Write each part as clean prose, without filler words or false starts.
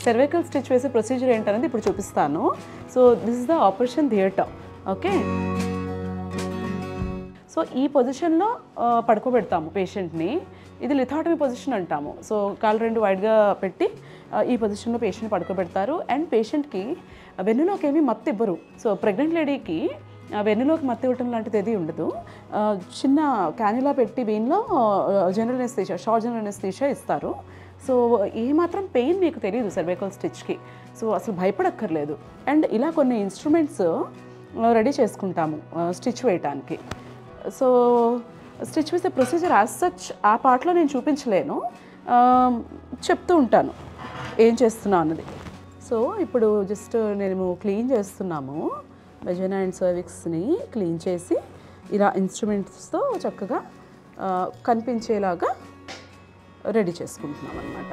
Cervical stitch వేసే procedure ఏంటనేది ఇప్పుడు చూపిస్తాను. So this is the operation theatre. Okay, so ఈ పొజిషన్లో పడుకోబెడతాము పేషెంట్ని. ఇది లిథాటమీ పొజిషన్ అంటాము. సో కాళ్ళు రెండు వైడ్గా పెట్టి ఈ పొజిషన్లో పేషెంట్ పడుకోబెడతారు. అండ్ పేషెంట్కి వెన్నులోకి ఏమీ మత్తు ఇవ్వరు. సో ప్రెగ్నెంట్ లేడీకి వెన్నులోకి మత్తు ఇవ్వటం లాంటిది ఏది ఉండదు. చిన్న క్యాన్యులా పెట్టి వీన్లో general anaesthesia, short general anaesthesia ఇస్తారు. సో ఏమాత్రం పెయిన్ మీకు తెలియదు సర్వైకల్ స్టిచ్కి. సో అసలు భయపడక్కర్లేదు. అండ్ ఇలా కొన్ని ఇన్స్ట్రుమెంట్స్ రెడీ చేసుకుంటాము స్టిచ్ వేయటానికి. సో స్టిచ్ వేసే ప్రొసీజర్ యాజ్ సచ్ ఆ పార్ట్లో నేను చూపించలేను, చెప్తూ ఉంటాను ఏం చేస్తున్నా అన్నది. సో ఇప్పుడు జస్ట్ నేను క్లీన్ చేస్తున్నాము వెజైనా అండ్ సర్విక్స్ని. క్లీన్ చేసి ఇలా ఇన్స్ట్రుమెంట్స్తో చక్కగా కనిపించేలాగా రెడీ చేసుకుంటున్నాం అన్నమాట.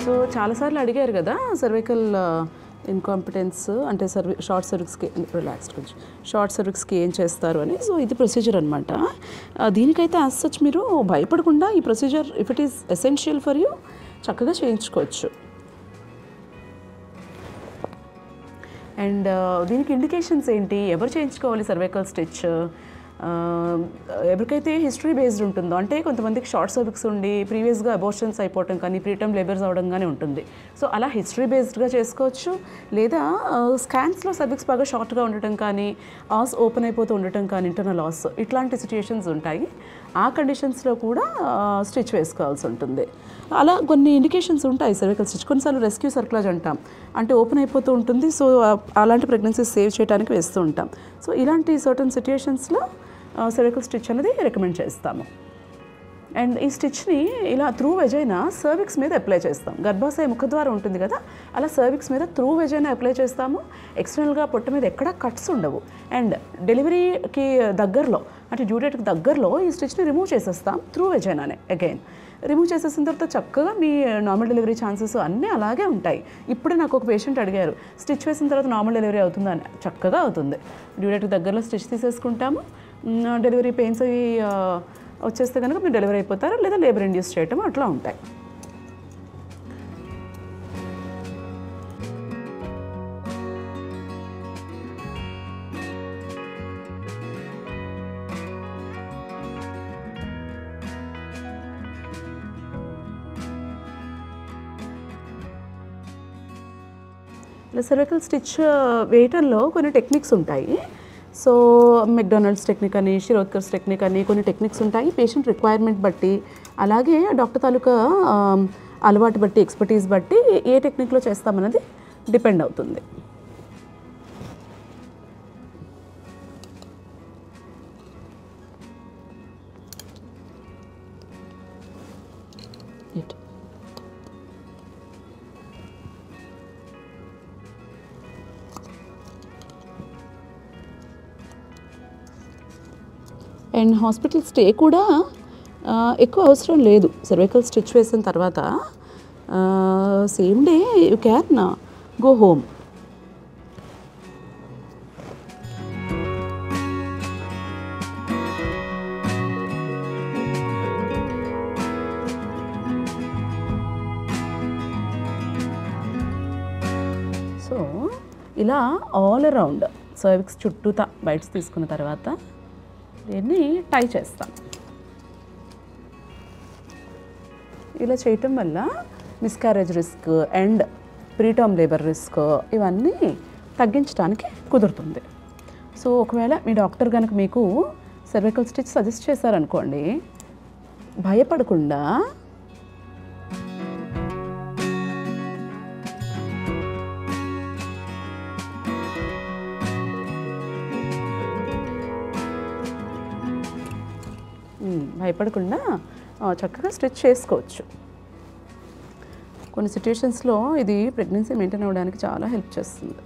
సో చాలాసార్లు అడిగారు కదా సర్వైకల్ ఇన్కాంపిటెన్స్ అంటే షార్ట్ సర్విక్స్కి, రిలాక్స్డ్ కొంచెం, షార్ట్ సర్విక్స్కి ఏం చేస్తారు అని. సో ఇది ప్రొసీజర్ అనమాట. దీనికైతే యాజ్ సచ్ మీరు భయపడకుండా ఈ procedure if it is essential for you చక్కగా చేయించుకోవచ్చు. అండ్ దీనికి ఇండికేషన్స్ ఏంటి, ఎవరు చేయించుకోవాలి సర్వైకల్ స్టిచ్? ఎవరికైతే హిస్టరీ బేస్డ్ ఉంటుందో, అంటే కొంతమందికి షార్ట్ సర్విక్స్ ఉండి ప్రీవియస్గా అబోర్షన్స్ అయిపోవటం కానీ ప్రీటర్మ్ లేబర్స్ అవడం కానీ ఉంటుంది. సో అలా హిస్టరీ బేస్డ్గా చేసుకోవచ్చు. లేదా స్కాన్స్లో సర్విక్స్ బాగా షార్ట్గా ఉండటం కానీ, ఆస్ ఓపెన్ అయిపోతూ ఉండటం కానీ, ఇంటర్నల్ ఆస్, ఇట్లాంటి సిచ్యుయేషన్స్ ఉంటాయి. ఆ కండిషన్స్లో కూడా స్టిచ్ వేసుకోవాల్సి ఉంటుంది. అలా కొన్ని ఇండికేషన్స్ ఉంటాయి సర్వైకల్ స్టిచ్. కొన్నిసార్లు రెస్క్యూ సర్క్లాజ్ అంటాం, అంటే ఓపెన్ అయిపోతూ ఉంటుంది. సో అలాంటి ప్రెగ్నెన్సీస్ సేవ్ చేయడానికి వేస్తూ ఉంటాం. సో ఇలాంటి సర్టన్ సిచ్యుయేషన్స్లో సర్వైకల్ స్టిచ్ అనేది రికమెండ్ చేస్తాము. అండ్ ఈ స్టిచ్ని ఇలా త్రూ వెజైనా సర్విక్స్ మీద అప్లై చేస్తాం. గర్భాశయ ముఖద్వారం ఉంటుంది కదా, అలా సర్విక్స్ మీద త్రూ వెజైనా అప్లై చేస్తాము. ఎక్స్టర్నల్గా పొట్ట మీద ఎక్కడా కట్స్ ఉండవు. అండ్ డెలివరీకి దగ్గరలో, అంటే డ్యూ డేట్కి దగ్గరలో ఈ స్టిచ్ని రిమూవ్ చేసేస్తాం త్రూ వెజైనానే. అగైన్ రిమూవ్ చేసేసిన తర్వాత చక్కగా మీ నార్మల్ డెలివరీ ఛాన్సెస్ అన్నీ అలాగే ఉంటాయి. ఇప్పుడే నాకు ఒక పేషెంట్ అడిగారు, స్టిచ్ వేసిన తర్వాత నార్మల్ డెలివరీ అవుతుందా అని. చక్కగా అవుతుంది. డ్యూ డేట్కి దగ్గరలో స్టిచ్ తీసేసుకుంటాము. డెలివరీ పెయిన్స్ అవి వచ్చేస్తే కనుక మీరు డెలివరీ అయిపోతారు, లేదా లేబర్ ఇండ్యూస్ చేయటం అట్లా ఉంటాయి. ఇలా సర్వైకల్ స్టిచ్ వేయటంలో కొన్ని టెక్నిక్స్ ఉంటాయి. సో మెక్డొనాల్డ్స్ టెక్నిక్ అని, శిరోద్కర్స్ టెక్నిక్ అని కొన్ని టెక్నిక్స్ ఉంటాయి. పేషెంట్ రిక్వైర్మెంట్ బట్టి, అలాగే డాక్టర్ తాలూకా అలవాటు బట్టి, ఎక్స్పర్టీస్ బట్టి ఏ టెక్నిక్లో చేస్తామన్నది డిపెండ్ అవుతుంది. అండ్ హాస్పిటల్ స్టే కూడా ఎక్కువ అవసరం లేదు. సర్వైకల్ స్టిచ్ వేసిన తర్వాత same day you can go home. So ఇలా ఆల్ అరౌండ్ సర్విక్స్ చుట్టూతా బైట్స్ తీసుకున్న తర్వాత దీన్ని టై చేస్తాం. ఇలా చేయటం వల్ల miscarriage risk and preterm labour risk ఇవన్నీ తగ్గించడానికి కుదురుతుంది. సో ఒకవేళ మీ డాక్టర్ కనుక మీకు సర్వైకల్ స్టిచ్ సజెస్ట్ చేశారనుకోండి, భయపడకుండా చక్కగా స్టిచ్ చేసుకోవచ్చు. కొన్ని సిట్యుయేషన్స్లో ఇది ప్రెగ్నెన్సీ మెయింటైన్ అవ్వడానికి చాలా హెల్ప్ చేస్తుంది.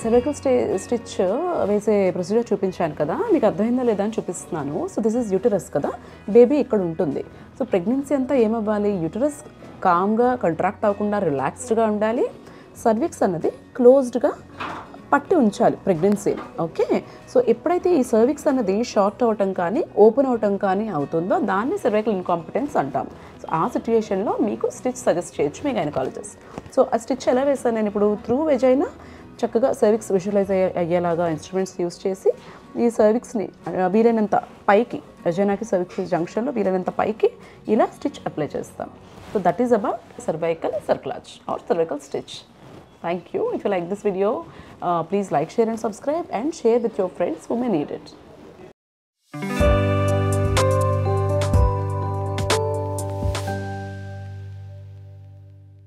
సర్వైకల్ స్టిచ్ వేసే ప్రొసీజర్ చూపించాను కదా, మీకు అర్థమైందా లేదా అని చూపిస్తున్నాను. సో దిస్ ఈజ్ యూటరస్ కదా, బేబీ ఇక్కడ ఉంటుంది. సో ప్రెగ్నెన్సీ అంతా ఏమవ్వాలి, యూటరస్ కామ్గా కంట్రాక్ట్ అవ్వకుండా రిలాక్స్డ్గా ఉండాలి. సర్విక్స్ అన్నది క్లోజ్డ్గా పట్టి ఉంచాలి ప్రెగ్నెన్సీ. ఓకే, సో ఎప్పుడైతే ఈ సర్విక్స్ అన్నది షార్ట్ అవ్వటం కానీ ఓపెన్ అవ్వటం కానీ అవుతుందో దాన్ని సర్వైకల్ ఇన్కాంపిటెన్స్ అంటాం. సో ఆ సిచ్యుయేషన్లో మీకు స్టిచ్ సజెస్ట్ చేయొచ్చు మీ గైనకాలజిస్ట్. సో ఆ స్టిచ్ ఎలా వేస్తాను నేను ఇప్పుడు, త్రూ వెజైనా చక్కగా సర్విక్స్ విజువలైజ్ అయ్యేలాగా ఇన్స్ట్రుమెంట్స్ యూస్ చేసి ఈ సర్విక్స్ని వీలైనంత పైకి, వెజైనాకి సర్విక్స్ జంక్షన్లో వీలైనంత పైకి ఇలా స్టిచ్ అప్లై చేస్తాం. So that is about cervical cerclage or cervical stitch. Thank you. If you like this video, please like, share and subscribe and share with your friends who may need it.